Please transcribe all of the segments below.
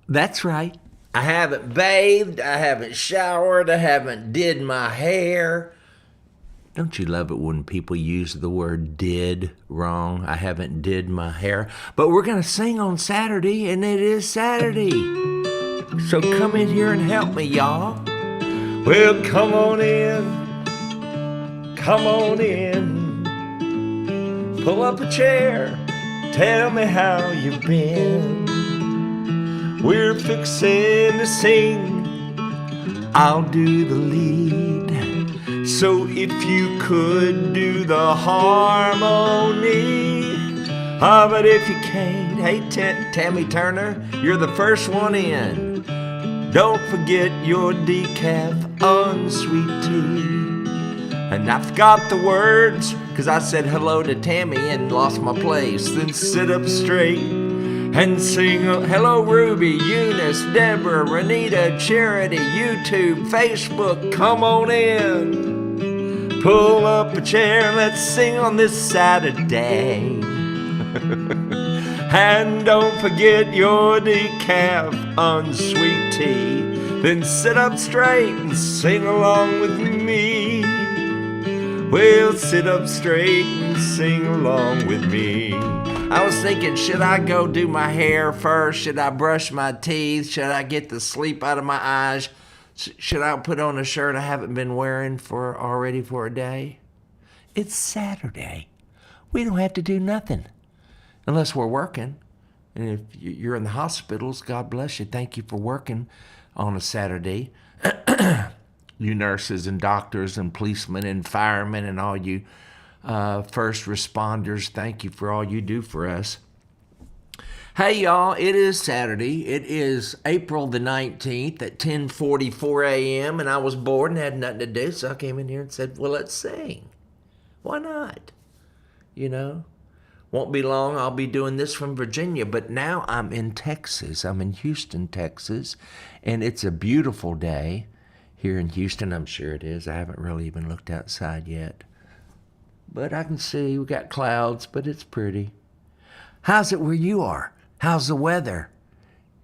That's right. I haven't bathed, I haven't showered, I haven't did my hair. Don't you love it when people use the word did wrong? I haven't did my hair. But we're going to sing on Saturday, and it is Saturday. So come in here and help me, y'all. Well, come on in. Come on in. Pull up a chair. Tell me how you've been. We're fixing to sing. I'll do the lead. So if you could do the harmony. But if you can't, hey, Tammy Turner, you're the first one in. Don't forget your decaf unsweet tea. And I forgot the words, cause I said hello to Tammy and lost my place. Then sit up straight and sing. Hello, Ruby, Eunice, Deborah, Renita, Charity, YouTube, Facebook, come on in. Pull up a chair, let's sing on this Saturday. And don't forget your decaf unsweet tea. Then sit up straight and sing along with me. Well, sit up straight and sing along with me. I was thinking, should I go do my hair first? Should I brush my teeth? Should I get the sleep out of my eyes? Should I put on a shirt I haven't been wearing for a day? It's Saturday. We don't have to do nothing unless we're working. And if you're in the hospitals, God bless you. Thank you for working on a Saturday. You nurses and doctors and policemen and firemen and all you first responders, thank you for all you do for us. Hey, y'all, it is Saturday. It is April the 19th at 10:44 a.m., and I was bored and had nothing to do, so I came in here and said, well, let's sing. Why not? You know, won't be long. I'll be doing this from Virginia, but now I'm in Texas. I'm in Houston, Texas, and it's a beautiful day here in Houston. I'm sure it is. I haven't really even looked outside yet, but I can see we got clouds, but it's pretty. How's it where you are? How's the weather?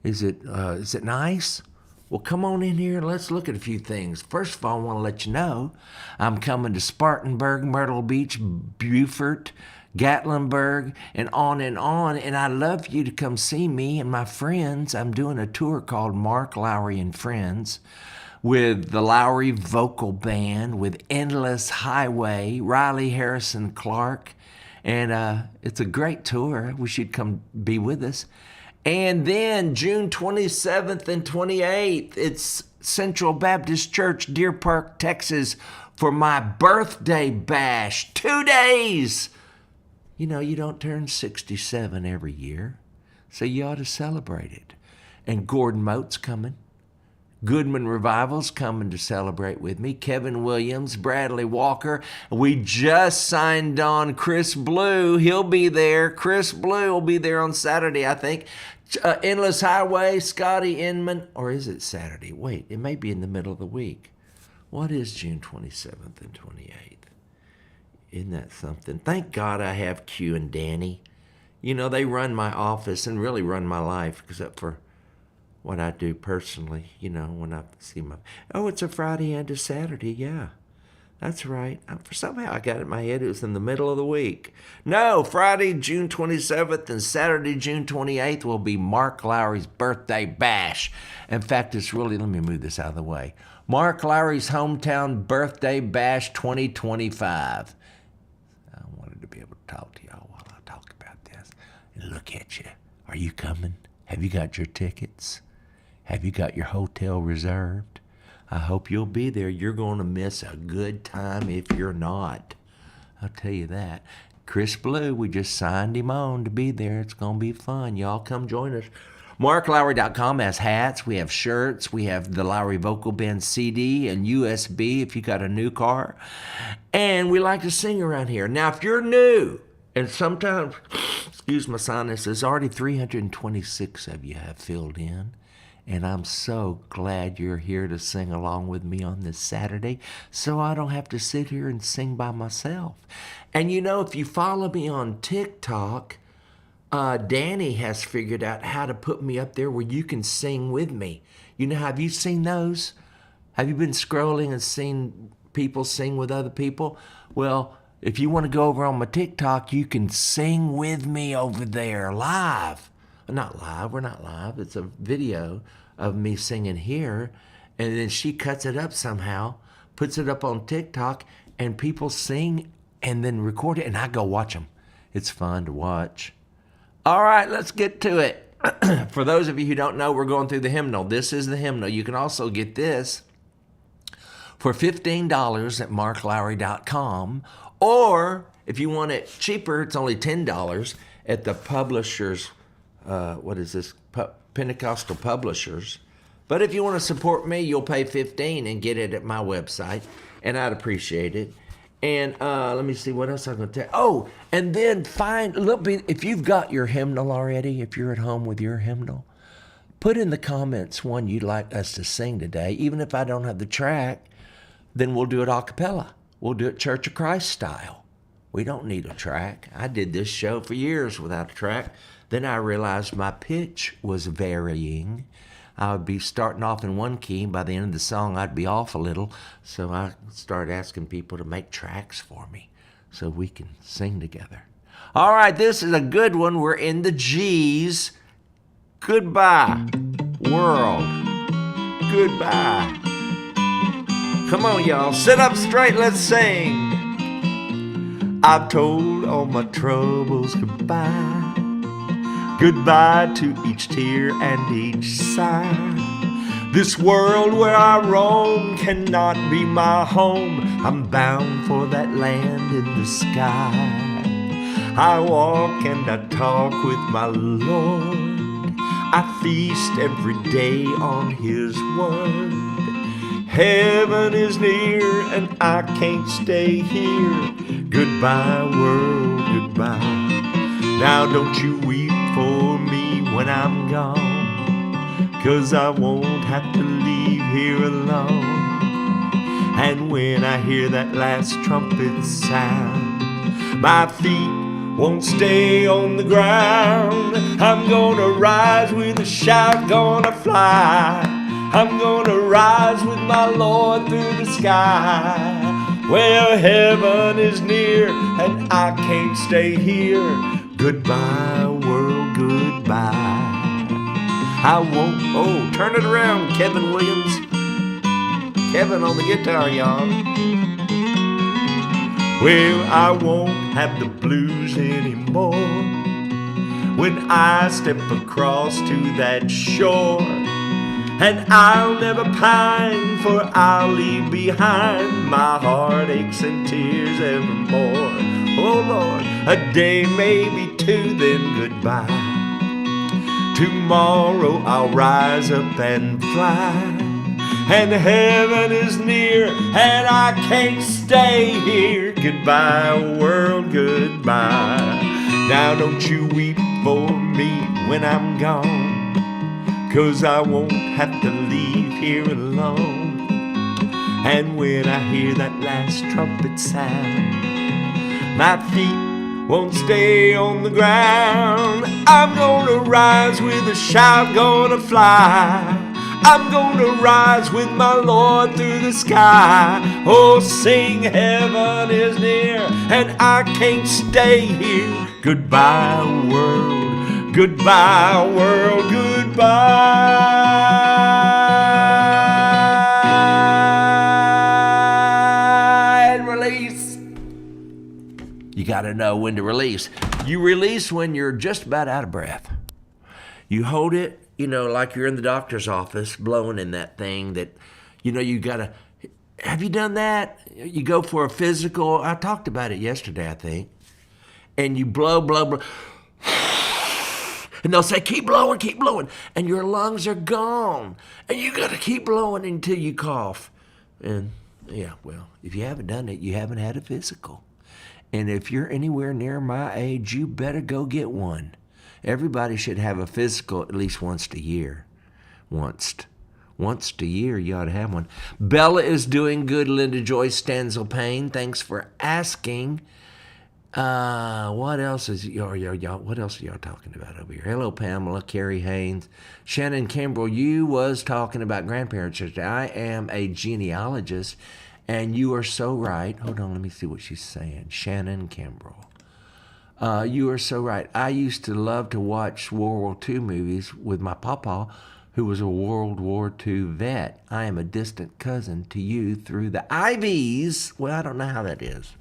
Is it nice? Well, come on in here and let's look at a few things. First of all, I want to let you know I'm coming to Spartanburg, Myrtle Beach, Beaufort, Gatlinburg, and on, and I'd love you to come see me and my friends. I'm doing a tour called Mark Lowry and Friends with the Lowry Vocal Band, with Endless Highway, Riley Harrison Clark, and it's a great tour. I wish you'd come be with us. And then June 27th and 28th, it's Central Baptist Church, Deer Park, Texas, for my birthday bash. 2 days. You know, you don't turn 67 every year, so you ought to celebrate it. And Gordon Mote's coming. Goodman Revival's coming to celebrate with me. Kevin Williams, Bradley Walker. We just signed on Chris Blue. He'll be there. Chris Blue will be there on Saturday, I think. Endless Highway, Scotty Inman. Or is it Saturday? Wait, it may be in the middle of the week. What is June 27th and 28th? Isn't that something? Thank God I have Q and Danny. You know, they run my office and really run my life, except for what I do personally, you know, when I see my... Oh, it's a Friday and a Saturday, yeah. That's right. Somehow I got it in my head it was in the middle of the week. No, Friday, June 27th and Saturday, June 28th will be Mark Lowry's birthday bash. In fact, it's really... Let me move this out of the way. Mark Lowry's Hometown Birthday Bash 2025. I wanted to be able to talk to y'all while I talk about this. And look at you. Are you coming? Have you got your tickets? Have you got your hotel reserved? I hope you'll be there. You're going to miss a good time if you're not. I'll tell you that. Chris Blue, we just signed him on to be there. It's going to be fun. Y'all come join us. MarkLowry.com has hats. We have shirts. We have the Lowry Vocal Band CD and USB if you got a new car. And we like to sing around here. Now, if you're new, and sometimes, excuse my sinuses, already 326 of you have filled in. And I'm so glad you're here to sing along with me on this Saturday, so I don't have to sit here and sing by myself. And you know, if you follow me on TikTok, Danny has figured out how to put me up there where you can sing with me. You know, have you seen those? Have you been scrolling and seen people sing with other people? Well, if you want to go over on my TikTok, you can sing with me over there live. Not live, we're not live. It's a video of me singing here. And then she cuts it up somehow, puts it up on TikTok, and people sing and then record it, and I go watch them. It's fun to watch. All right, let's get to it. For those of you who don't know, we're going through the hymnal. This is the hymnal. You can also get this for $15 at marklowry.com, or if you want it cheaper, it's only $10 at the publishers, Pentecostal Publishers. But if you want to support me, you'll pay $15 and get it at my website, and I'd appreciate it. And let me see what else I'm going to tell. Oh, and then if you've got your hymnal already, if you're at home with your hymnal, put in the comments one you'd like us to sing today. Even if I don't have the track, then we'll do it a cappella. We'll do it Church of Christ style. We don't need a track. I did this show for years without a track. Then I realized my pitch was varying. I would be starting off in one key, and by the end of the song, I'd be off a little. So I started asking people to make tracks for me so we can sing together. All right, this is a good one. We're in the G's. Goodbye, world. Goodbye. Come on, y'all. Sit up straight. Let's sing. I've told all my troubles goodbye. Goodbye to each tear and each sigh. This world where I roam cannot be my home. I'm bound for that land in the sky. I walk and I talk with my Lord. I feast every day on His word. Heaven is near and I can't stay here. Goodbye, world, goodbye. Now don't you weep for me when I'm gone, 'cause I won't have to leave here alone. And when I hear that last trumpet sound, my feet won't stay on the ground. I'm gonna rise with a shout, gonna fly. I'm gonna rise with my Lord through the sky. Well, heaven is near and I can't stay here. Goodbye, world, goodbye. I won't, turn it around, Kevin Williams. Kevin on the guitar, y'all. Well, I won't have the blues anymore when I step across to that shore. And I'll never pine, for I'll leave behind my heartaches and tears evermore. Oh Lord, a day, maybe two, then goodbye. Tomorrow I'll rise up and fly. And heaven is near and I can't stay here. Goodbye, world, goodbye. Now don't you weep for me when I'm gone, 'cause I won't have to leave here alone. And when I hear that last trumpet sound, my feet won't stay on the ground. I'm gonna rise with a shout, gonna fly. I'm gonna rise with my Lord through the sky. Oh, sing, heaven is near and I can't stay here. Goodbye, world, goodbye, world, goodbye. And release. You gotta know when to release. You release when you're just about out of breath. You hold it, like you're in the doctor's office blowing in that thing that, you gotta, have you done that? You go for a physical, I talked about it yesterday, I think, and you blow, and they'll say, keep blowing, and your lungs are gone, and you gotta keep blowing until you cough. And yeah, well, if you haven't done it, you haven't had a physical. And if you're anywhere near my age, you better go get one. Everybody should have a physical at least once a year. Once a year, you ought to have one. Bella is doing good. Linda Joy Stanzel Payne, thanks for asking. What else is y'all? What else are y'all talking about over here? Hello, Pamela, Carrie Haynes, Shannon Kimbrell. You was talking about grandparents. I am a genealogist, and you are so right. Hold on, let me see what she's saying. Shannon Kimbrell. You are so right. I used to love to watch World War II movies with my papa, who was a World War II vet. I am a distant cousin to you through the Ivies. Well, I don't know how that is.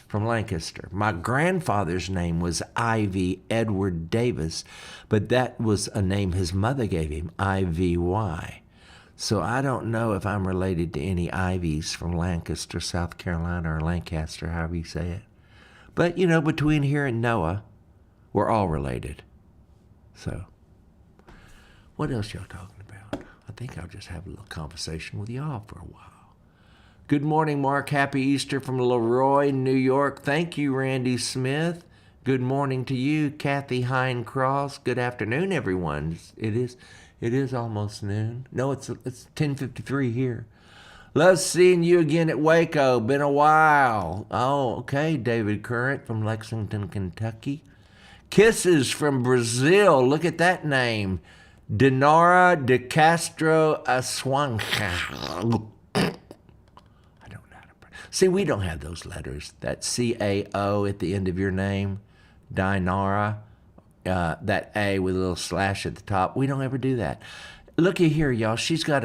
From Lancaster. My grandfather's name was Ivy Edward Davis, but that was a name his mother gave him, IVY. So I don't know if I'm related to any Ivies from Lancaster, South Carolina, or Lancaster, however you say it. But, you know, between here and Noah, we're all related. So, what else y'all talking about? I think I'll just have a little conversation with y'all for a while. Good morning, Mark. Happy Easter from Leroy, New York. Thank you, Randy Smith. Good morning to you, Kathy Hine Cross. Good afternoon, everyone. It is almost noon. No, it's 10:53 here. Love seeing you again at Waco. Been a while. Oh, okay. David Current from Lexington, Kentucky. Kisses from Brazil. Look at that name. Dinara de Castro Aswanca. See, we don't have those letters. That CAO at the end of your name, Dinara, that A with a little slash at the top. We don't ever do that. Looky here, y'all. She's got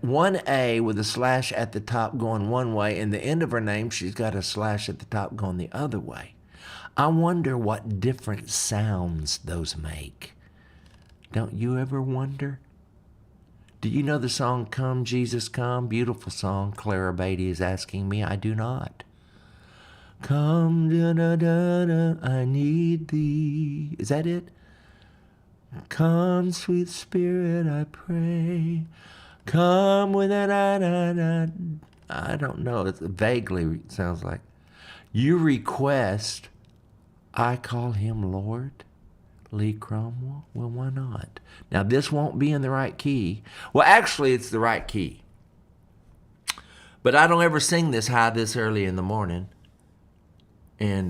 one A with a slash at the top going one way, and the end of her name, she's got a slash at the top going the other way. I wonder what different sounds those make. Don't you ever wonder? Do you know the song Come, Jesus, Come? Beautiful song. Clara Beatty is asking me. I do not. Come, da-da-da-da, I need thee. Is that it? Come, sweet Spirit, I pray. Come with that, I don't know. It vaguely sounds like. You request, I call him Lord. Lee Cromwell? Well, why not? Now, this won't be in the right key. Well, actually, it's the right key. But I don't ever sing this high this early in the morning. And,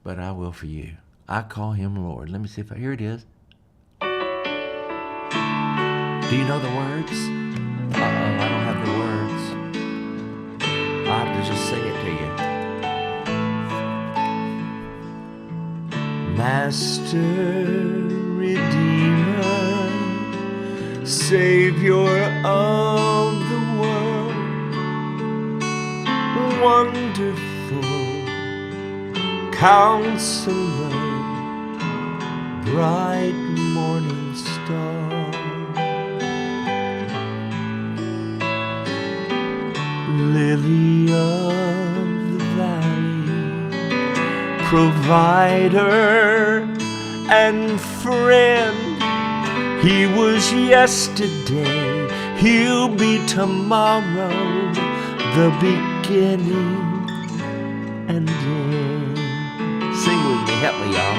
but I will for you. I call him Lord. Let me see if here it is. Do you know the words? Uh-oh, I don't have the words. I'll have to just sing it to you. Master, Redeemer, Savior of the world, wonderful Counselor, bright morning star, Lily of the valley, provider and friend. He was yesterday, he'll be tomorrow, the beginning and end. Sing with me, help me, y'all.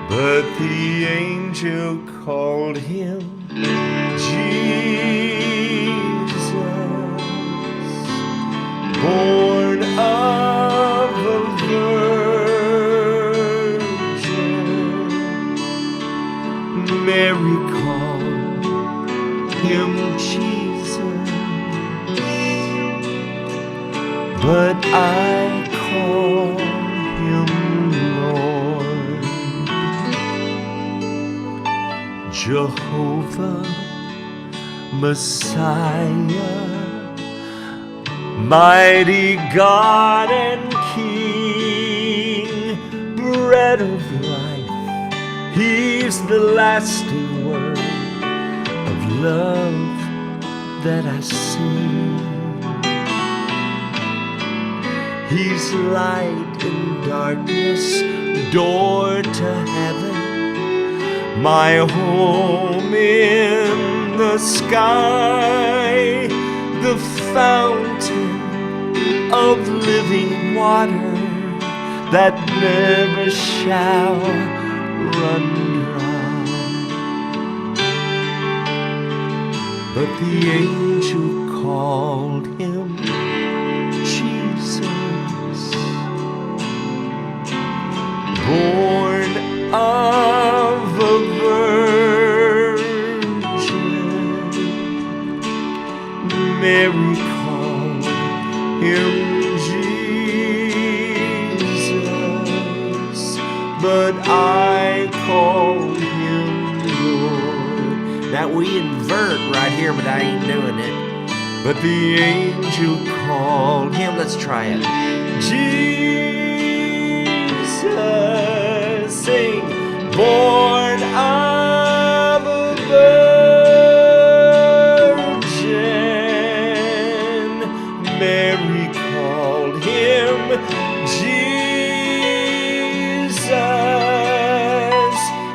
But the angel called him Jesus, born of a virgin. Mary called him Jesus, but I call him Lord. Jehovah, Messiah, mighty God and King, bread of life, he's the lasting word of love that I see. He's light in darkness, door to heaven, my home in the sky, the fountain of living water that never shall run dry. But the angel called him Jesus, Now we invert right here, but I ain't doing it. But the angel called him. Let's try it. Jesus, sing, born of a virgin. Mary called him Jesus,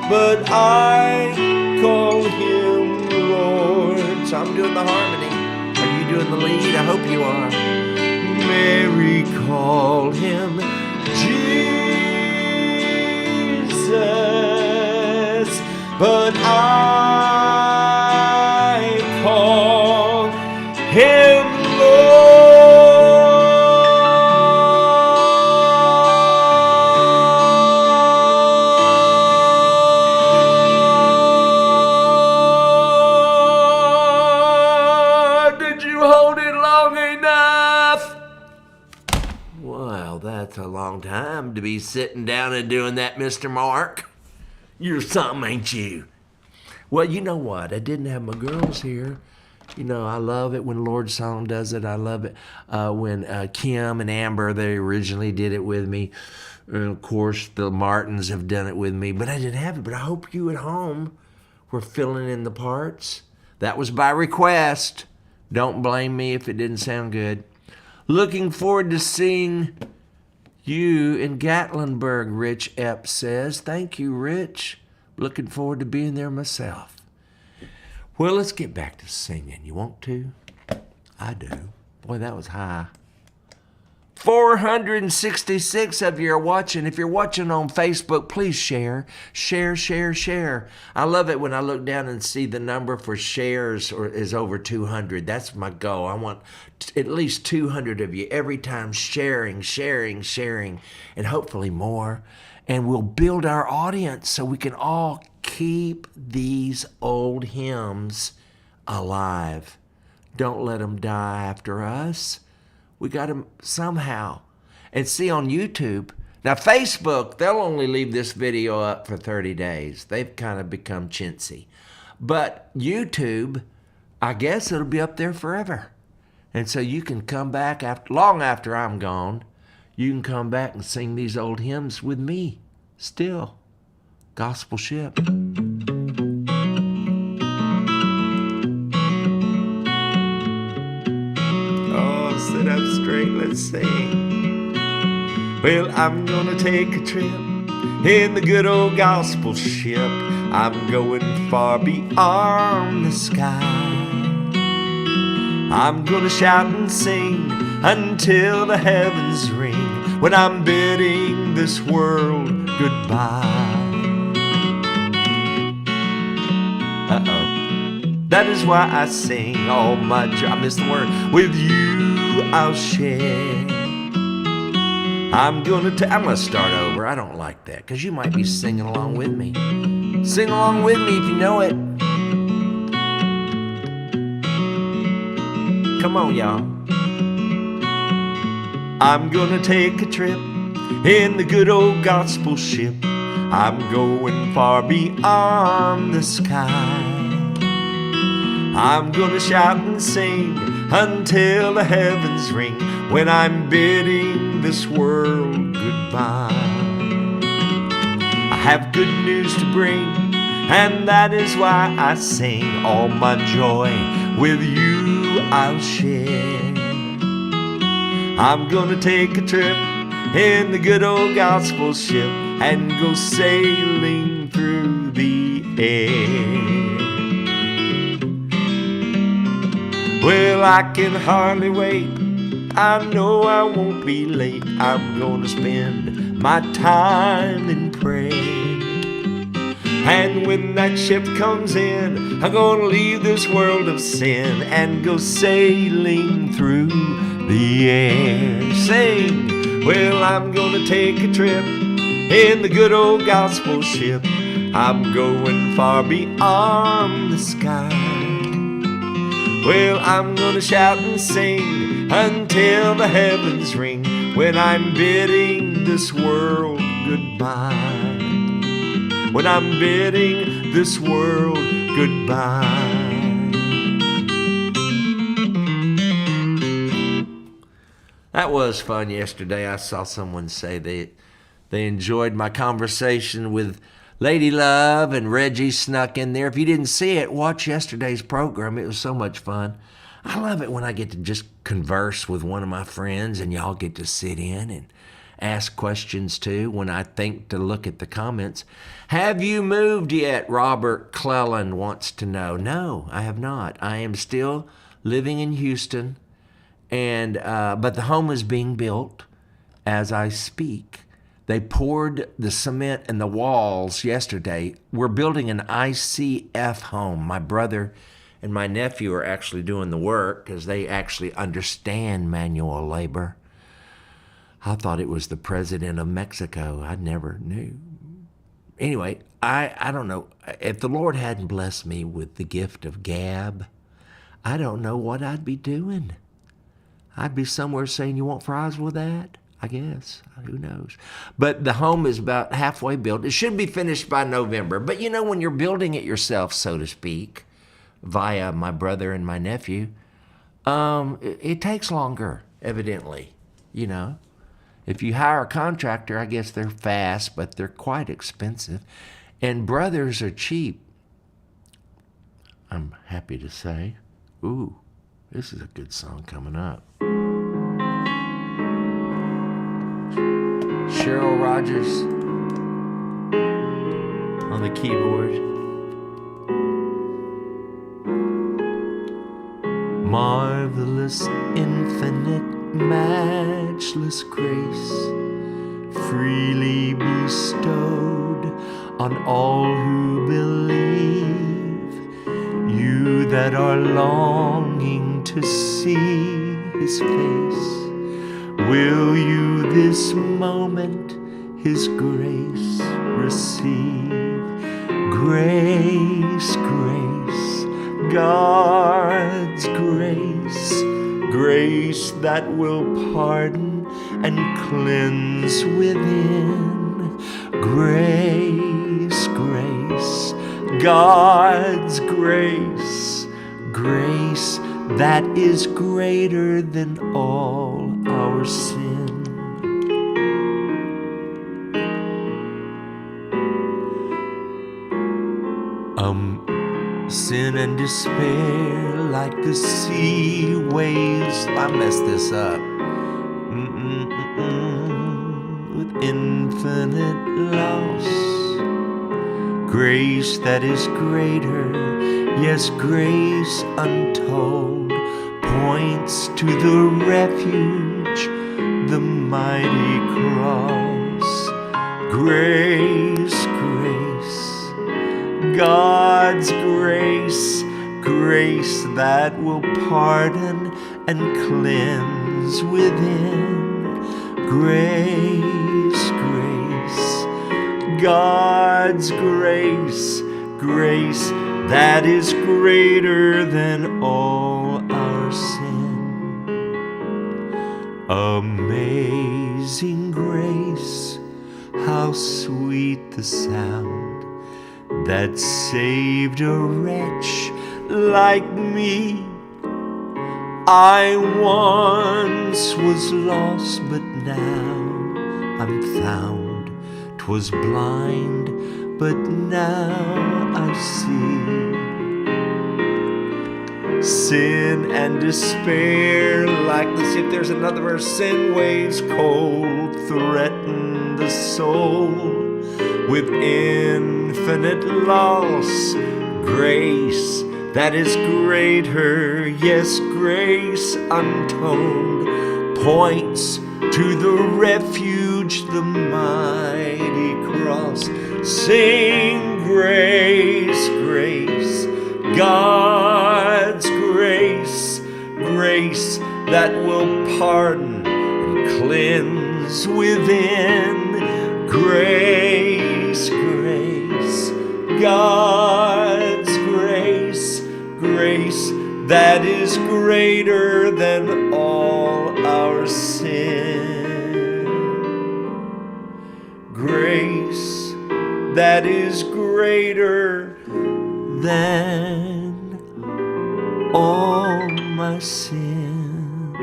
but I call him Lord. So I'm doing the harmony. Are you doing the lead? I hope you are. Mary called him Jesus, but I call him Lord. Did you hold it long enough? Well, that's a long time to be sitting down and doing that, Mr. Mark. You're something, ain't you? Well, you know what? I didn't have my girls here. You know, I love it when Lord Song does it. I love it when Kim and Amber, they originally did it with me. And of course, the Martins have done it with me. But I didn't have it. But I hope you at home were filling in the parts. That was by request. Don't blame me if it didn't sound good. Looking forward to seeing you in Gatlinburg, Rich Epps says. Thank you, Rich. Looking forward to being there myself. Well, let's get back to singing. You want to? I do. Boy, that was high. 466 of you are watching. If you're watching on Facebook, please share. Share, share, share. I love it when I look down and see the number for shares is over 200. That's my goal. I want at least 200 of you every time sharing, sharing, sharing, and hopefully more. And we'll build our audience so we can all keep these old hymns alive. Don't let them die after us. We got them somehow. And see on YouTube, now Facebook, they'll only leave this video up for 30 days. They've kind of become chintzy. But YouTube, I guess it'll be up there forever. And so you can come back long after I'm gone. You can come back and sing these old hymns with me still. Gospel Ship. Sit up straight, let's sing. Well, I'm gonna take a trip in the good old gospel ship. I'm going far beyond the sky. I'm gonna shout and sing until the heavens ring when I'm bidding this world goodbye. Uh-oh. That is why I sing all my joy. I missed the word. With you I'll share. I'm gonna start over. I don't like that because you might be singing along with me. Sing along with me if you know it. Come on, y'all. I'm gonna take a trip in the good old gospel ship. I'm going far beyond the sky. I'm gonna shout and sing until the heavens ring when I'm bidding this world goodbye. I have good news to bring, and that is why I sing. All my joy with you I'll share. I'm gonna take a trip in the good old gospel ship and go sailing through the air. Well, I can hardly wait. I know I won't be late. I'm gonna spend my time in prayer. And when that ship comes in, I'm gonna leave this world of sin and go sailing through the air. Sing! Well, I'm gonna take a trip in the good old gospel ship. I'm going far beyond the sky. Well, I'm gonna shout and sing until the heavens ring when I'm bidding this world goodbye. When I'm bidding this world goodbye. That was fun yesterday. I saw someone say they enjoyed my conversation with Lady Love, and Reggie snuck in there. If you didn't see it, watch yesterday's program. It was so much fun. I love it when I get to just converse with one of my friends and y'all get to sit in and ask questions too when I think to look at the comments. Have you moved yet? Robert Clellan wants to know. No, I have not. I am still living in Houston. And but the home is being built as I speak. They poured the cement in the walls yesterday. We're building an ICF home. My brother and my nephew are actually doing the work because they actually understand manual labor. I thought it was the president of Mexico. I never knew. Anyway, I don't know. If the Lord hadn't blessed me with the gift of gab, I don't know what I'd be doing. I'd be somewhere saying, you want fries with that? I guess. Who knows? But the home is about halfway built. It should be finished by November. But you know, when you're building it yourself, so to speak, via my brother and my nephew, it takes longer, evidently. You know, if you hire a contractor, I guess they're fast, but they're quite expensive. And brothers are cheap, I'm happy to say. Ooh, this is a good song coming up. Cheryl Rogers on the keyboard. Marvelous, infinite, matchless grace, freely bestowed on all who believe. You that are longing to see his face, will you this moment his grace receive? Grace, grace, God's grace, grace that will pardon and cleanse within. Grace, grace, God's grace, grace that is greater than all our sin. Sin and despair like the sea waves. I messed this up. With infinite loss, grace that is greater, yes, grace untold, points to the refuge, the mighty cross. Grace, grace, God's grace, grace that will pardon and cleanse within. Grace, grace, God's grace, grace that is greater than all our sin. Amazing grace, how sweet the sound that saved a wretch like me. I once was lost, but now I'm found. 'Twas blind, but now I see. Sin and despair, like this. If there's another verse, sin waves cold threaten the soul with infinite loss. Grace that is greater, yes, grace untold, points to the refuge, the mighty cross. Sing grace, grace, God's grace, grace that will pardon and cleanse within. Grace, grace, God's grace, grace that is greater than all our sin. Grace that is greater than all my sin.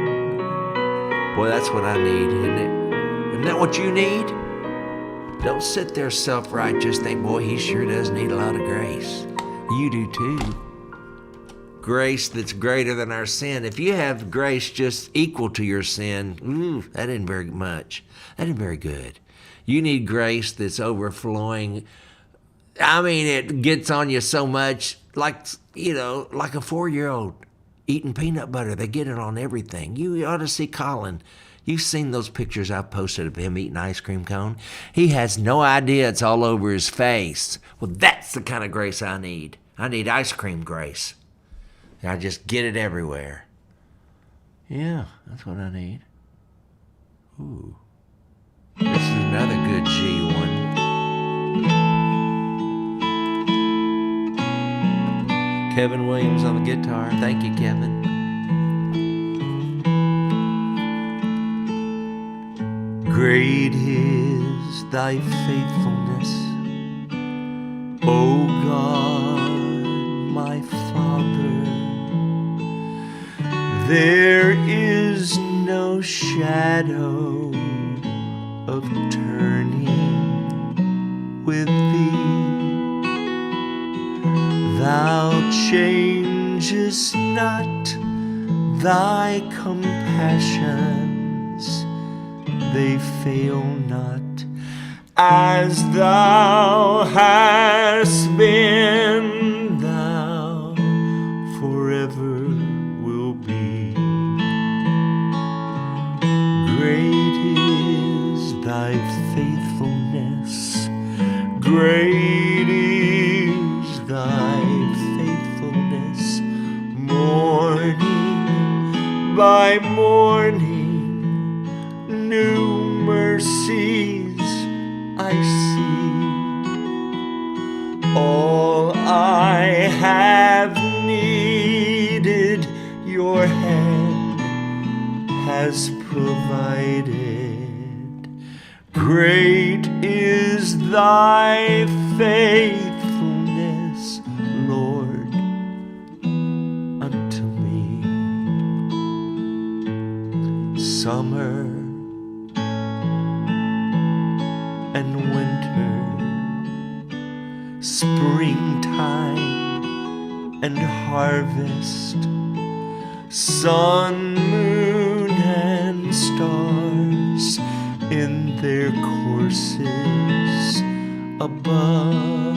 Boy, that's what I need, isn't it? Isn't that what you need? Don't sit there self-righteous, think, boy, he sure does need a lot of grace. You do too. Grace that's greater than our sin. If you have grace just equal to your sin, that isn't very much. That isn't very good. You need grace that's overflowing. I mean, it gets on you so much, like a 4-year-old eating peanut butter. They get it on everything. You ought to see Colin. You've seen those pictures I've posted of him eating ice cream cone. He has no idea it's all over his face. Well, that's the kind of grace I need. I need ice cream grace. I just get it everywhere. Yeah, that's what I need. Ooh. This is another good G one. Kevin Williams on the guitar. Thank you, Kevin. Great is thy faithfulness, O God, my Father. There is no shadow of turning with thee. Thou changest not thy compassions, they fail not. As thou hast been, thou forever will be. Great is thy faithfulness, great is thy faithfulness. Morning by morning, new mercies I see. All I have needed, your hand has provided. Great is thy faithfulness, Lord, unto me. Summer and winter, springtime and harvest, sun, moon, and stars in their courses above,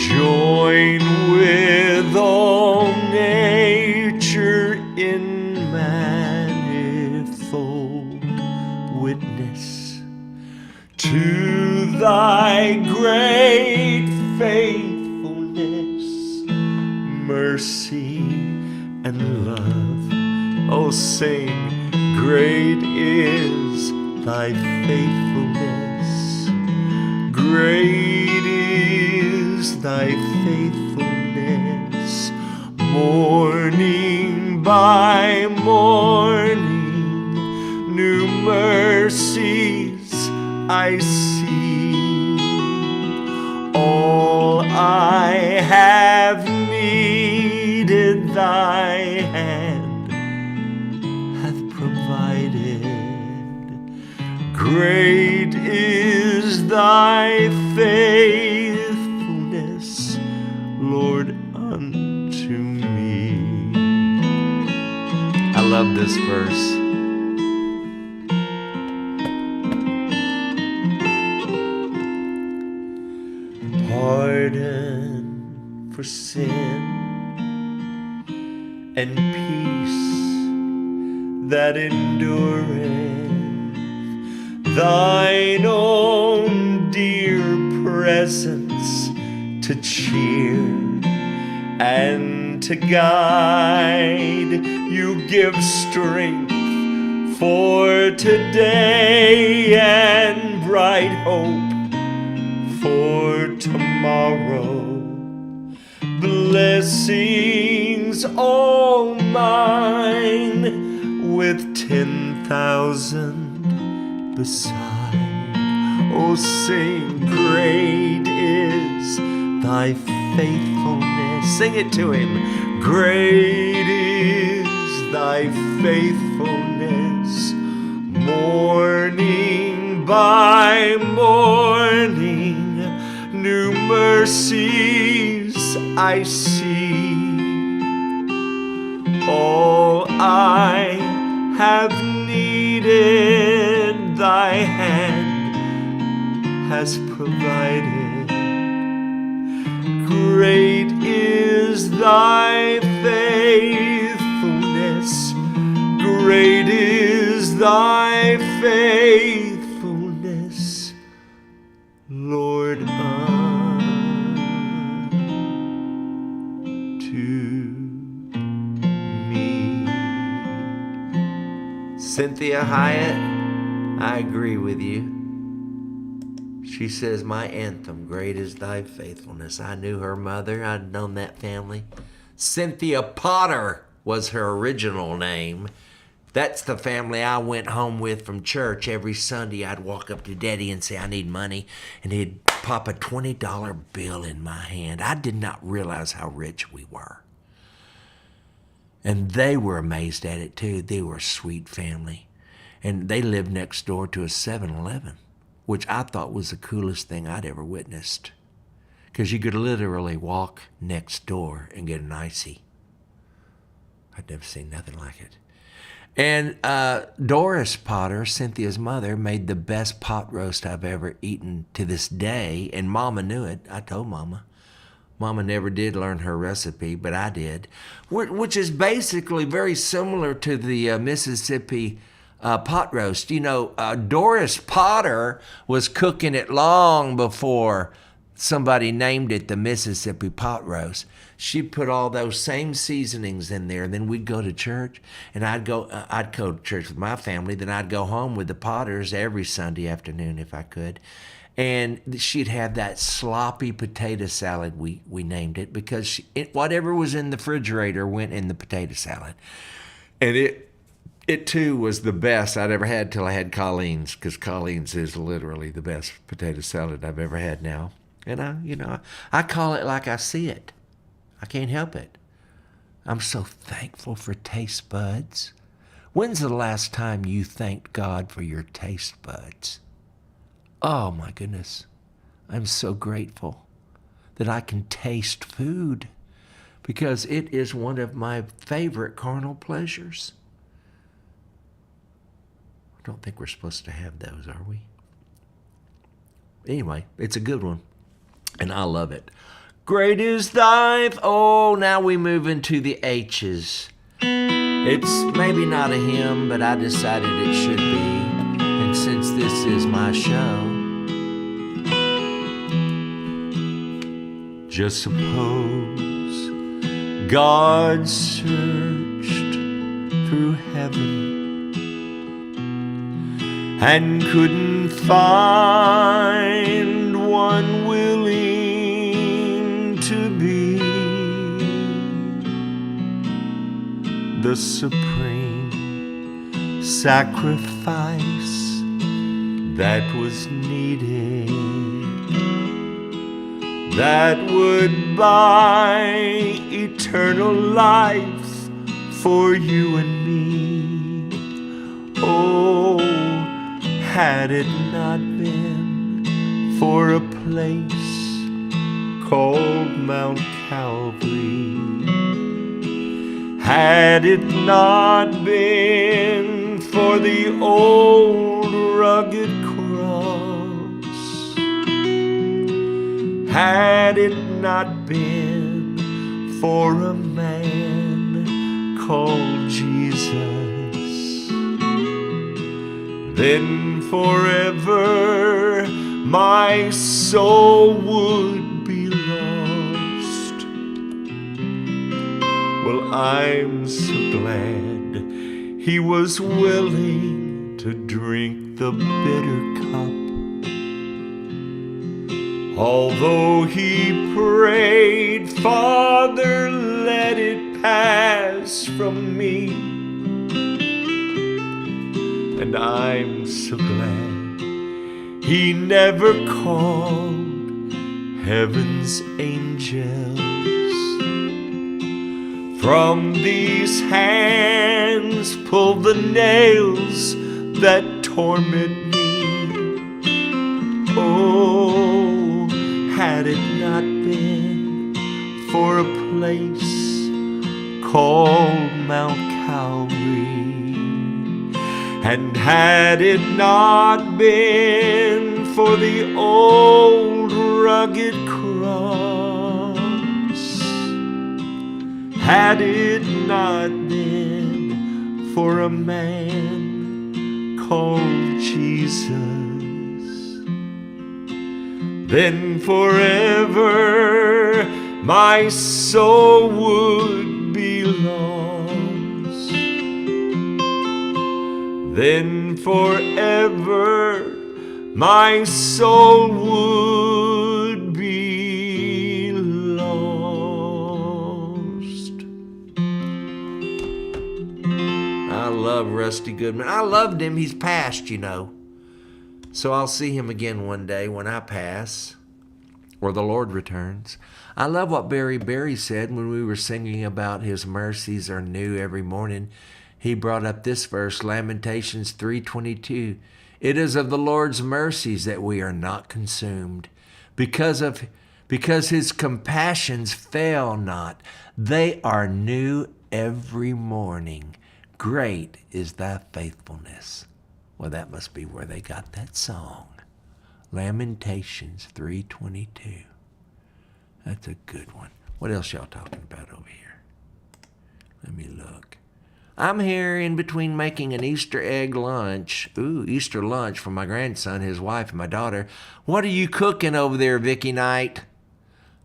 join with all nature in manifold witness to thy great faithfulness, mercy, and love. Oh, sing, great is thy faithfulness, great is thy faithfulness. Morning by morning, new mercies I see. All I have needed, thy hand hath provided. Great is thy faithfulness, Lord, unto me. I love this verse. Pardon for sin and peace that endureth, thine own dear presence to cheer and to guide. You give strength for today and bright hope for tomorrow. Blessings all mine with 10,000 beside. Oh, sing, great is thy faithfulness. Sing it to him. Great is thy faithfulness. Morning by morning, new mercies I see. All I have needed, thy hand has provided. Great is thy faithfulness. Great is thy faithfulness, Lord, unto me. Cynthia Hyatt, I agree with you. She says, my anthem, great is thy faithfulness. I knew her mother. I'd known that family. Cynthia Potter was her original name. That's the family I went home with from church. Every Sunday I'd walk up to Daddy and say, I need money. And he'd pop a $20 bill in my hand. I did not realize how rich we were. And they were amazed at it too. They were a sweet family. And they lived next door to a 7-Eleven, which I thought was the coolest thing I'd ever witnessed. Because you could literally walk next door and get an icy. I'd never seen nothing like it. And Doris Potter, Cynthia's mother, made the best pot roast I've ever eaten to this day. And Mama knew it. I told Mama. Mama never did learn her recipe, but I did. Which is basically very similar to the Mississippi pot roast. You know, Doris Potter was cooking it long before somebody named it the Mississippi pot roast. She put all those same seasonings in there. And then we'd go to church, and I'd go to church with my family. Then I'd go home with the Potters every Sunday afternoon if I could. And she'd have that sloppy potato salad, we named it, because whatever was in the refrigerator went in the potato salad. And it too was the best I'd ever had till I had Colleen's, because Colleen's is literally the best potato salad I've ever had now. And I call it like I see it. I can't help it. I'm so thankful for taste buds. When's the last time you thanked God for your taste buds? Oh my goodness. I'm so grateful that I can taste food, because it is one of my favorite carnal pleasures. I don't think we're supposed to have those, are we? Anyway, it's a good one, and I love it. Great is thy... Oh, now we move into the H's. It's maybe not a hymn, but I decided it should be. And since this is my show, just suppose God searched through heaven and couldn't find one willing to be the supreme sacrifice that was needed, that would buy eternal life for you and me. Oh, had it not been for a place called Mount Calvary, had it not been for the old rugged cross, had it not been for a man called Jesus, then forever my soul would be lost. Well, I'm so glad he was willing to drink the bitter cup, although he prayed, Father, let it pass from me. And I'm so glad he never called heaven's angels. From these hands pull the nails that torment me. Oh, had it not been for a place called Mount Calvary, and had it not been for the old rugged cross, had it not been for a man called Jesus, then forever my soul would be lost. Then forever my soul would be lost. I love Rusty Goodman. I loved him. He's passed, you know. So I'll see him again one day when I pass, or the Lord returns. I love what Barry said when we were singing about his mercies are new every morning. He brought up this verse, Lamentations 3:22. It is of the Lord's mercies that we are not consumed, because his compassions fail not. They are new every morning. Great is thy faithfulness. Well, that must be where they got that song. Lamentations 3:22. That's a good one. What else y'all talking about over here? Let me look. I'm here in between making an Easter egg lunch. Easter lunch for my grandson, his wife, and my daughter. What are you cooking over there, Vicky Knight?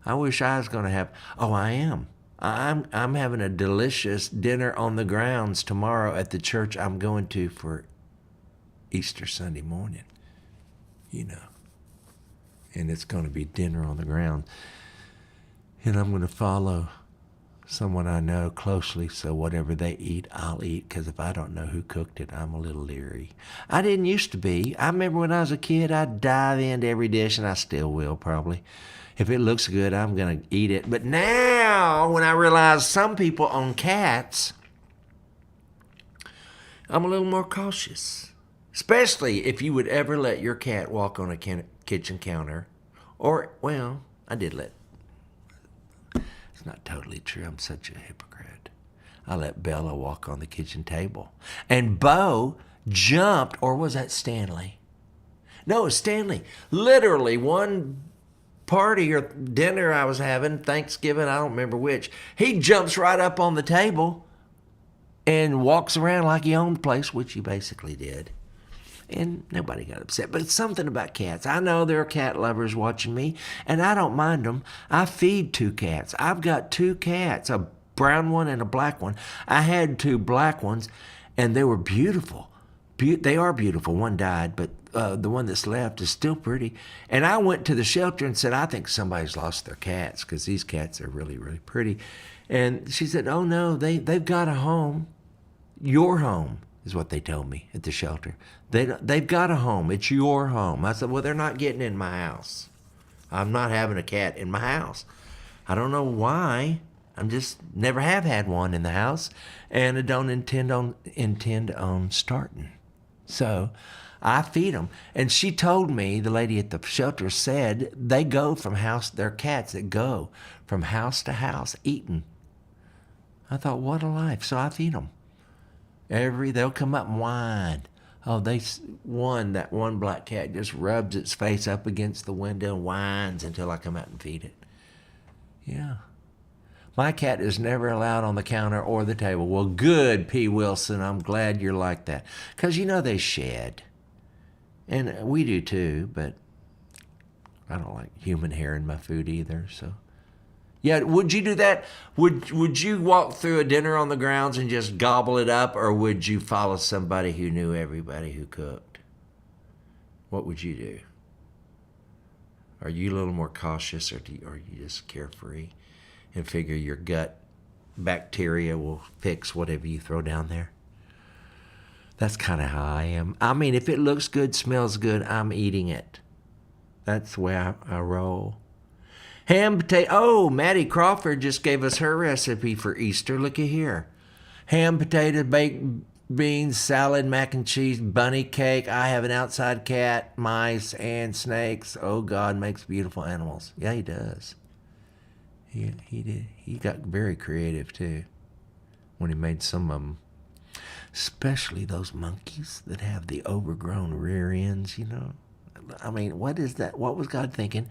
I wish I was going to have... Oh, I am. I'm having a delicious dinner on the grounds tomorrow at the church I'm going to for Easter Sunday morning, you know. And it's going to be dinner on the ground. And I'm going to follow someone I know closely, so whatever they eat, I'll eat, because if I don't know who cooked it, I'm a little leery. I didn't used to be. I remember when I was a kid, I'd dive into every dish, and I still will probably. If it looks good, I'm going to eat it. But now, when I realize some people own cats, I'm a little more cautious. Especially if you would ever let your cat walk on a kitchen counter. Or, well, I did let... It's not totally true. I'm such a hypocrite. I let Bella walk on the kitchen table. And Bo jumped, or was that Stanley? No, it was Stanley. Literally, one party or dinner I was having, Thanksgiving, I don't remember which, he jumps right up on the table and walks around like he owned the place, which he basically did. And nobody got upset. But it's something about cats. I know there are cat lovers watching me, and I don't mind them. I feed 2 cats. I've got 2 cats, a brown one and a black one. I had 2 black ones, and they were beautiful. They are beautiful. One died, but the one that's left is still pretty. And I went to the shelter and said, I think somebody's lost their cats, because these cats are really, really pretty. And she said, oh, no, they've got a home. Your home is what they told me at the shelter. They've got a home. It's your home. I said, well, they're not getting in my house. I'm not having a cat in my house. I don't know why. I'm just never have had one in the house, and I don't intend on starting. So I feed them. And she told me, the lady at the shelter said, they're cats that go from house to house eating. I thought, what a life. So I feed them. They'll come up and whine. Oh, that one black cat just rubs its face up against the window and whines until I come out and feed it. Yeah. My cat is never allowed on the counter or the table. Well, good, P. Wilson. I'm glad you're like that. Because, they shed. And we do too, but I don't like human hair in my food either, so... Yeah, would you do that? Would you walk through a dinner on the grounds and just gobble it up, or would you follow somebody who knew everybody who cooked? What would you do? Are you a little more cautious, or are you just carefree and figure your gut bacteria will fix whatever you throw down there? That's kind of how I am. I mean, if it looks good, smells good, I'm eating it. That's the way I roll. Ham potato. Oh, Maddie Crawford just gave us her recipe for Easter. Looky here. Ham, potato, baked beans, salad, mac and cheese, bunny cake. I have an outside cat, mice, and snakes. Oh, God makes beautiful animals. Yeah, he does. He did. He got very creative, too, when he made some of them. Especially those monkeys that have the overgrown rear ends, you know. I mean, what is that? What was God thinking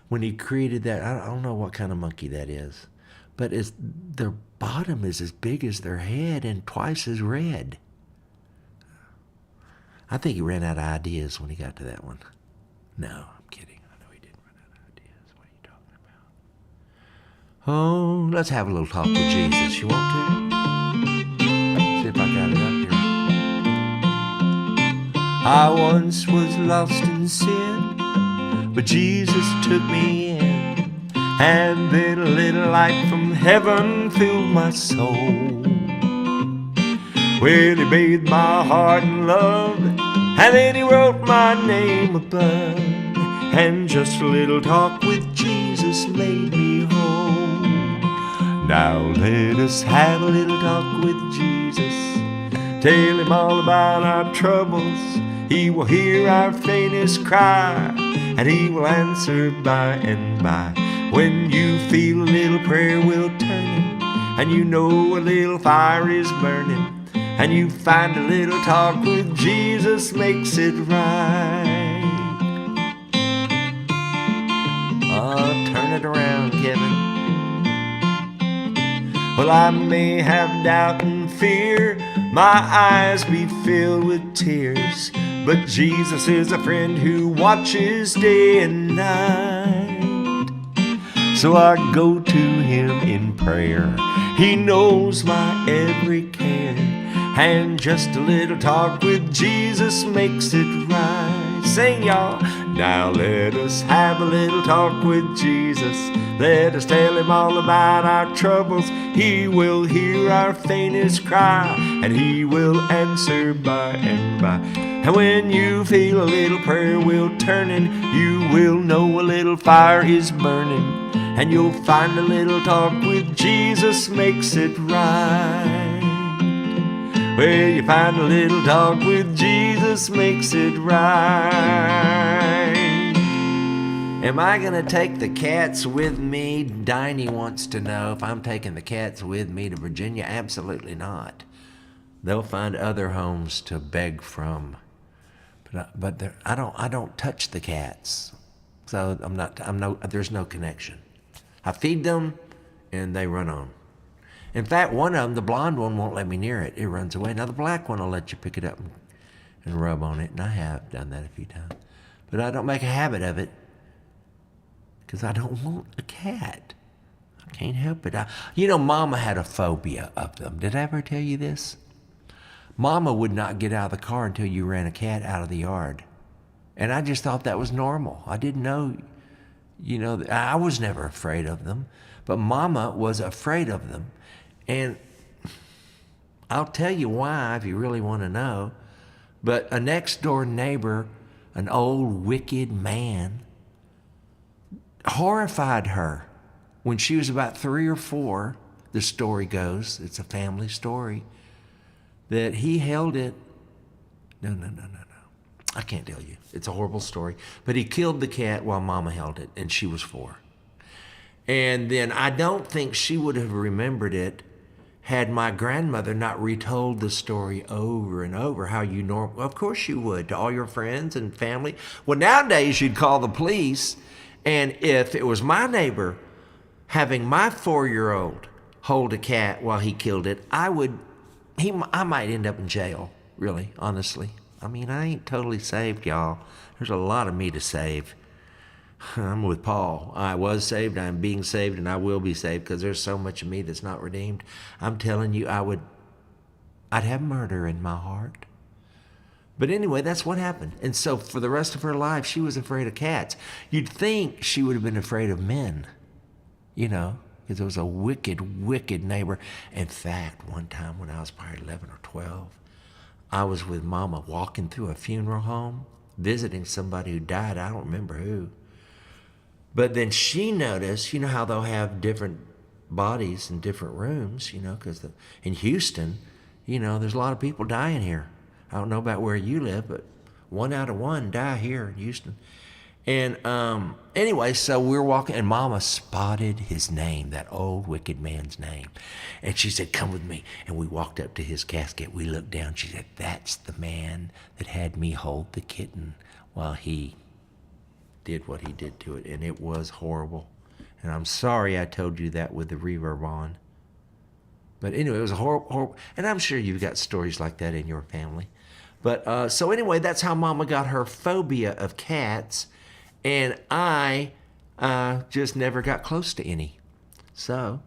when he created that? I don't know what kind of monkey that is. But their bottom is as big as their head and twice as red. I think he ran out of ideas when he got to that one. No, I'm kidding. I know he didn't run out of ideas. What are you talking about? Oh, let's have a little talk with Jesus. You want to? See if I got it up here. I once was lost in sin, but Jesus took me in. And then a little light from heaven filled my soul. Well, he bathed my heart in love, and then he wrote my name above. And just a little talk with Jesus made me whole. Now let us have a little talk with Jesus. Tell him all about our troubles. He will hear our faintest cry, and he will answer by and by. When you feel a little prayer will turning, and you know a little fire is burning, and you find a little talk with Jesus makes it right. Oh, turn it around, Kevin. Well, I may have doubt and fear, my eyes be filled with tears, but Jesus is a friend who watches day and night. So I go to him in prayer. He knows my every care. And just a little talk with Jesus makes it right. Sing, y'all. Now let us have a little talk with Jesus. Let us tell him all about our troubles. He will hear our faintest cry, and he will answer by and by. And when you feel a little prayer wheel turning, you will know a little fire is burning. And you'll find a little talk with Jesus makes it right. Well, you find a little talk with Jesus makes it right. Am I going to take the cats with me? Diney wants to know if I'm taking the cats with me to Virginia. Absolutely not. They'll find other homes to beg from. But I don't touch the cats. So there's no connection. I feed them, and they run on. In fact, one of them, the blonde one, won't let me near it. It runs away. Now, the black one will let you pick it up and rub on it, and I have done that a few times. But I don't make a habit of it because I don't want a cat. I can't help it. Mama had a phobia of them. Did I ever tell you this? Mama would not get out of the car until you ran a cat out of the yard. And I just thought that was normal. I didn't know. I was never afraid of them, but Mama was afraid of them. And I'll tell you why if you really want to know. But a next door neighbor, an old wicked man, horrified her when she was about 3 or 4. The story goes, it's a family story, that he held it. No. I can't tell you. It's a horrible story. But he killed the cat while Mama held it, and she was 4. And then I don't think she would have remembered it had my grandmother not retold the story over and over. Of course you would, to all your friends and family. Well, nowadays you'd call the police, and if it was my neighbor having my 4-year-old hold a cat while he killed it, I might end up in jail, really, honestly. I mean, I ain't totally saved, y'all. There's a lot of me to save. I'm with Paul. I was saved, I'm being saved, and I will be saved because there's so much of me that's not redeemed. I'm telling you, I'd have murder in my heart. But anyway, that's what happened. And so for the rest of her life, she was afraid of cats. You'd think she would have been afraid of men, because it was a wicked, wicked neighbor. In fact, one time when I was probably 11 or 12, I was with Mama walking through a funeral home, visiting somebody who died. I don't remember who. But then she noticed, you know how they'll have different bodies in different rooms, because in Houston, there's a lot of people dying here. I don't know about where you live, but 1 out of 1 die here in Houston. And anyway, so we're walking, and Mama spotted his name, that old wicked man's name. And she said, come with me. And we walked up to his casket. We looked down. She said, that's the man that had me hold the kitten while he did what he did to it. And it was horrible. And I'm sorry I told you that with the reverb on. But anyway, it was a horrible. And I'm sure you've got stories like that in your family. But so anyway, that's how Mama got her phobia of cats. And I just never got close to any. So,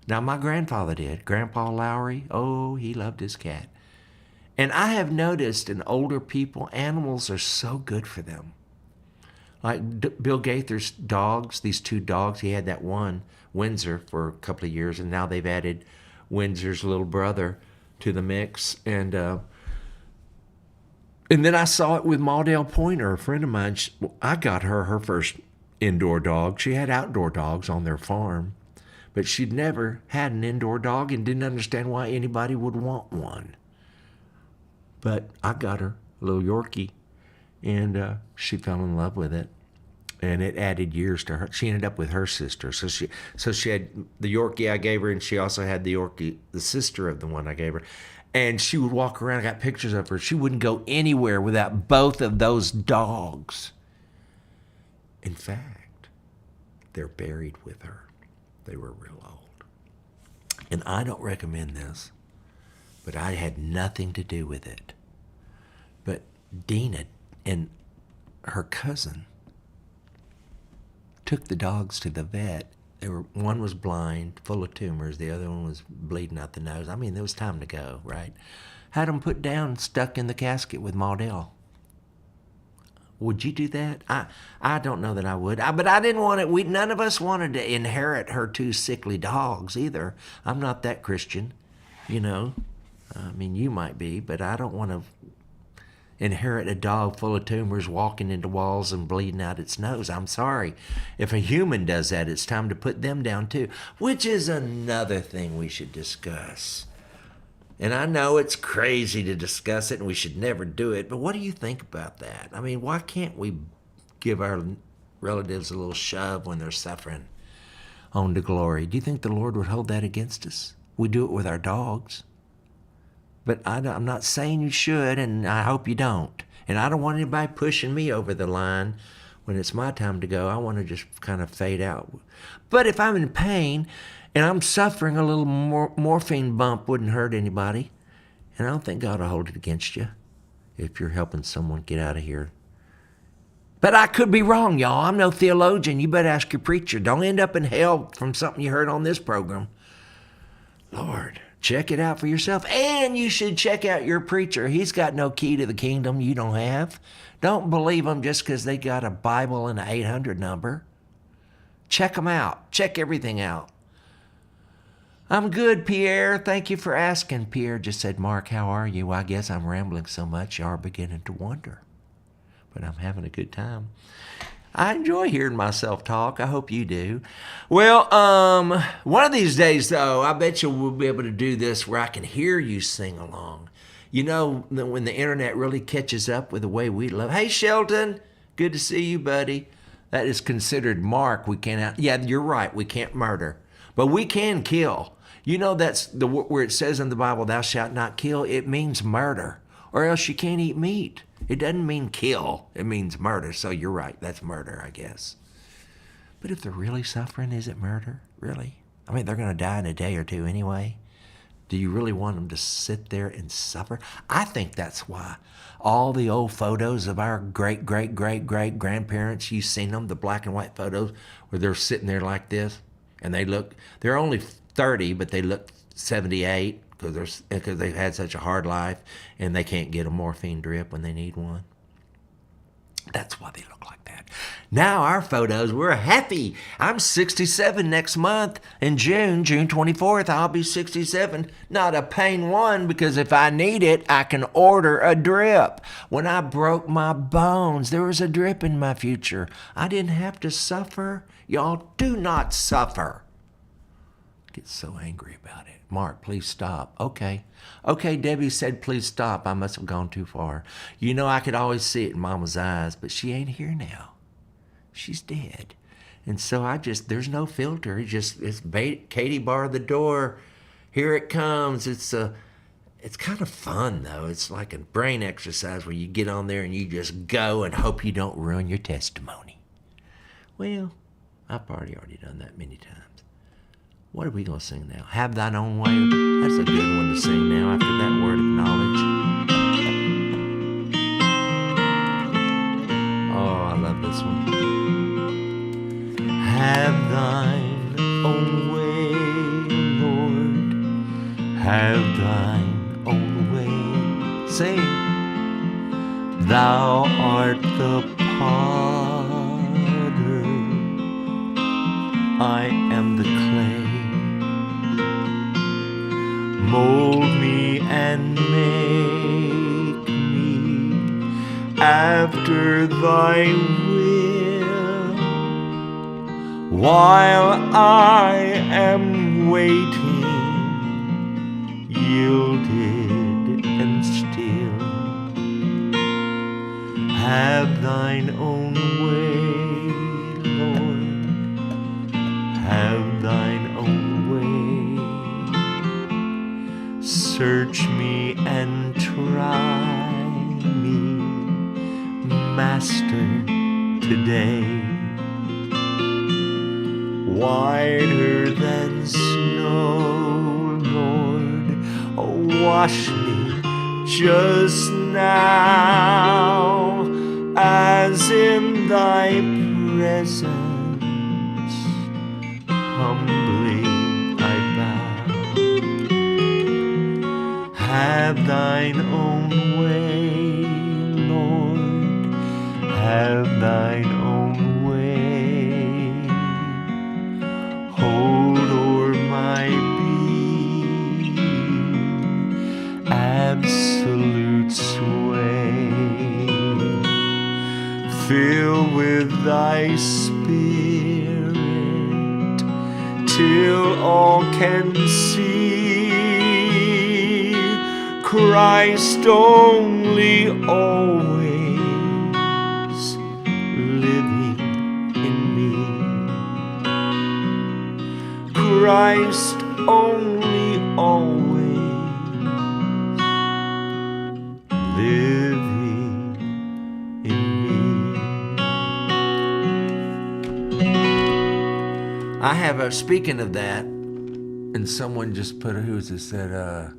now my grandfather did. Grandpa Lowry, oh, he loved his cat. And I have noticed in older people, animals are so good for them. Like Bill Gaither's dogs, these 2 dogs, he had that one, Windsor, for a couple of years, and now they've added Windsor's little brother to the mix. And then I saw it with Maudale Pointer, a friend of mine. I got her first indoor dog. She had outdoor dogs on their farm, but she'd never had an indoor dog and didn't understand why anybody would want one. But I got her, a little Yorkie, and she fell in love with it. And it added years to her. She ended up with her sister. So she had the Yorkie I gave her, and she also had the Yorkie, the sister of the one I gave her. And she would walk around. I got pictures of her. She wouldn't go anywhere without both of those dogs. In fact, they're buried with her. They were real old. And I don't recommend this, but I had nothing to do with it. But Dina and her cousin took the dogs to the vet. One was blind, full of tumors. The other one was bleeding out the nose. I mean, there was time to go, right? Had them put down, stuck in the casket with Maudale. Would you do that? I don't know that I would. But I didn't want it. None of us wanted to inherit her 2 sickly dogs either. I'm not that Christian, I mean, you might be, but I don't want to inherit a dog full of tumors walking into walls and bleeding out its nose. I'm sorry. If a human does that, it's time to put them down too, which is another thing we should discuss. And I know it's crazy to discuss it and we should never do it, but what do you think about that? I mean, why can't we give our relatives a little shove when they're suffering on to glory? Do you think the Lord would hold that against us? We do it with our dogs. But I'm not saying you should, and I hope you don't. And I don't want anybody pushing me over the line when it's my time to go. I want to just kind of fade out. But if I'm in pain and I'm suffering, a little morphine bump wouldn't hurt anybody. And I don't think God will hold it against you if you're helping someone get out of here. But I could be wrong, y'all. I'm no theologian. You better ask your preacher. Don't end up in hell from something you heard on this program. Lord. Check it out for yourself. And you should check out your preacher. He's got no key to the kingdom you don't have. Don't believe them just because they got a Bible and an 800 number. Check them out. Check everything out. I'm good, Pierre. Thank you for asking. Pierre just said, Mark, how are you? Well, I guess I'm rambling so much you are beginning to wonder. But I'm having a good time. I enjoy hearing myself talk. I hope you do. Well, one of these days, though, I bet you we'll be able to do this where I can hear you sing along. You know, when the internet really catches up with the way we love. Hey, Shelton, good to see you, buddy. That is considered Mark. We can't. Yeah, you're right. We can't murder, but we can kill. You know, that's where it says in the Bible, "Thou shalt not kill." It means murder, or else you can't eat meat. It doesn't mean kill. It means murder. So you're right. That's murder, I guess. But if they're really suffering, is it murder? Really? I mean, they're going to die in a day or two anyway. Do you really want them to sit there and suffer? I think that's why all the old photos of our great-great-great-great-grandparents, you've seen them, the black and white photos where they're sitting there like this, and they're only 30, but they look 78. Because they've had such a hard life and they can't get a morphine drip when they need one. That's why they look like that. Now our photos, we're happy. I'm 67 next month in June 24th. I'll be 67. Not a pain one, because if I need it, I can order a drip. When I broke my bones, there was a drip in my future. I didn't have to suffer. Y'all do not suffer. Get so angry about it. Mark, please stop. Okay, Debbie said please stop. I must have gone too far. You know, I could always see it in Mama's eyes, but she ain't here now. She's dead. And so there's no filter. It's Katie barred the door. Here it comes. It's kind of fun, though. It's like a brain exercise where you get on there and you just go and hope you don't ruin your testimony. Well, I've already done that many times. What are we going to sing now? Have Thine Own Way. That's a good one to sing now after that word of knowledge. Oh, I love this one. Have Thine own way, Lord. Have Thine own way. Sing. Thou art the potter. I am the clay. Mold me and make me after Thy will, while I am waiting, yielded and still. Have Thine own way, Lord. Have Thine own way. Search me and try me, Master, today. Whiter than snow, Lord, oh, wash me just now, as in Thy presence humbly I bow. Have Thine own way, Lord, have Thine own way. Hold o'er my being absolute sway. Fill with Thy Spirit till all can see Christ only, always living in me. Christ only, always living in me. I have speaking of that, and someone just put, who was this, said,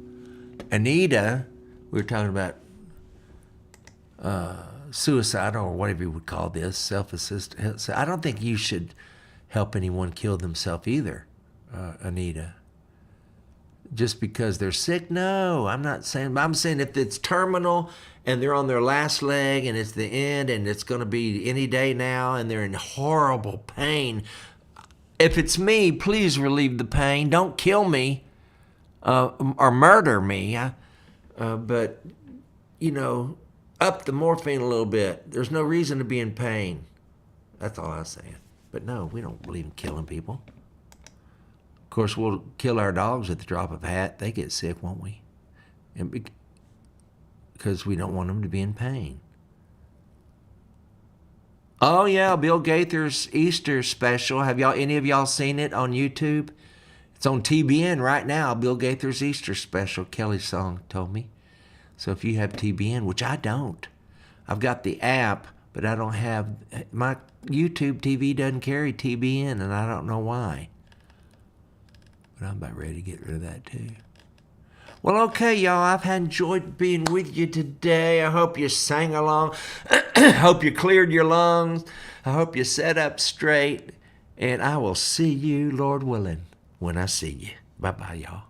Anita, we were talking about suicide, or whatever you would call this, self-assist. I don't think you should help anyone kill themselves either, Anita. Just because they're sick? No, I'm not saying. I'm saying if it's terminal and they're on their last leg and it's the end and it's going to be any day now and they're in horrible pain, if it's me, please relieve the pain. Don't kill me. Or murder me, but, you know, up the morphine a little bit. There's no reason to be in pain. That's all I was saying. But no, we don't believe in killing people. Of course, we'll kill our dogs at the drop of a hat. They get sick, won't we? And because we don't want them to be in pain. Oh yeah, Bill Gaither's Easter special. Have any of y'all seen it on YouTube? It's on TBN right now, Bill Gaither's Easter special, Kelly's song told me. So if you have TBN, which I don't, I've got the app, but I don't have, my YouTube TV doesn't carry TBN, and I don't know why. But I'm about ready to get rid of that too. Well, okay, y'all, I've enjoyed being with you today. I hope you sang along. I hope you cleared your lungs. I hope you sat up straight. And I will see you, Lord willing, when I see you. Bye-bye, y'all.